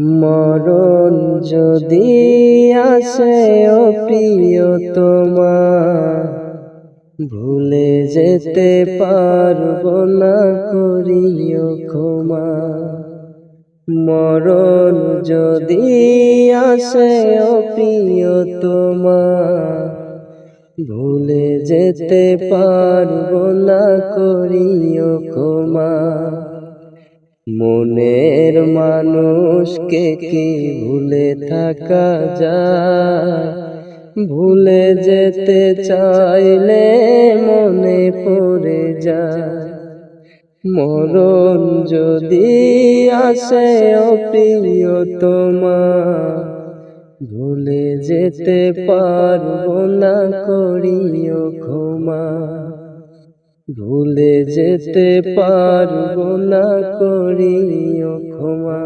মরণ যদি আসে ও প্রিয়তমা, ভুলে যেতে পারবো না, করিও ক্ষমা। মরণ যদি আসে ও প্রিয়তমা, ভুলে যেতে পারবো না, করিও ক্ষমা। মনের মানুষকে কি ভুলে থাকা যায়? ভুলে যেতে চাইলে মনে পড়ে যায়। মরণ যদি আসে ও প্রিয়তমা, ভুলে যেতে পারবো না, করিও ক্ষমা। ভুলে যেতে পারবো না, করিও ক্ষমা।